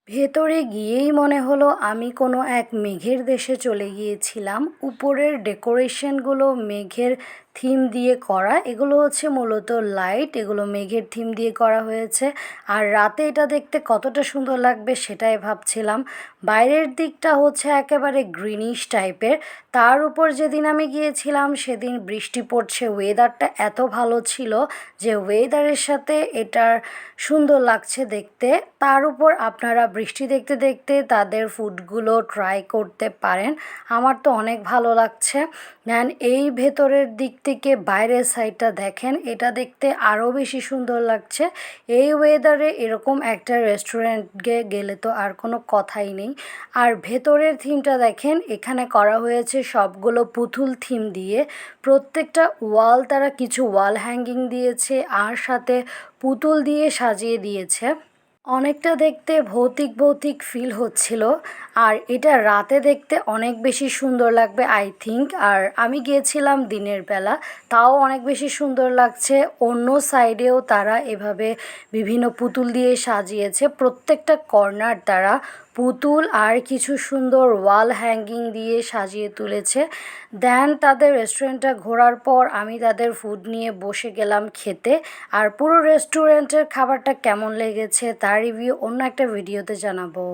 ভেতরে গিয়েই মনে হলো আমি কোনো এক মেঘের দেশে চলে গিয়েছিলাম। উপরের ডেকোরেশনগুলো মেঘের থিম দিয়ে করা, এগুলো হচ্ছে মূলত লাইট, এগুলো মেঘের থিম দিয়ে করা হয়েছে। আর রাতে এটা দেখতে কতটা সুন্দর লাগবে সেটাই ভাবছিলাম। বাইরের দিকটা হচ্ছে একেবারে গ্রিনিশ টাইপের, তার উপর যেদিন আমি গিয়েছিলাম সেদিন বৃষ্টি পড়ছে। ওয়েদারটা এত ভালো ছিল যে ওয়েদারের সাথে এটার সুন্দর লাগছে দেখতে। তার উপর আপনারা বৃষ্টি দেখতে দেখতে তাদের ফুডগুলো ট্রাই করতে পারেন। আমার তো অনেক ভালো লাগছে। দেন এই ভেতরের দিক থেকে বাইরের সাইডটা দেখেন, এটা দেখতে আরও বেশি সুন্দর লাগছে। এই ওয়েদারে এরকম একটা রেস্টুরেন্টে গেলে তো আর কোনো কথাই নেই। আর ভেতরের থিমটা দেখেন, এখানে করা হয়েছে সবগুলো পুতুল থিম দিয়ে। প্রত্যেকটা ওয়াল তারা কিছু ওয়াল হ্যাঙ্গিং দিয়েছে আর সাথে পুতুল দিয়ে সাজিয়ে দিয়েছে। অনেকটা দেখতে ভৌতিক ভৌতিক ফিল হচ্ছিল। আর এটা রাতে দেখতে অনেক বেশি সুন্দর লাগবে আই থিঙ্ক। আর আমি গিয়েছিলাম দিনের বেলা, তাও অনেক বেশি সুন্দর লাগছে। অন্য সাইডেও তারা এভাবে বিভিন্ন পুতুল দিয়ে সাজিয়েছে, প্রত্যেকটা কর্নার তারা পুতুল আর কিছু সুন্দর ওয়াল হ্যাঙ্গিং দিয়ে সাজিয়ে তুলেছে। দেন তাদের রেস্টুরেন্টটা ঘোরার পর আমি তাদের ফুড নিয়ে বসে গেলাম খেতে। আর পুরো রেস্টুরেন্টের খাবারটা কেমন লেগেছে তার রিভিউ অন্য একটা ভিডিওতে জানাবো।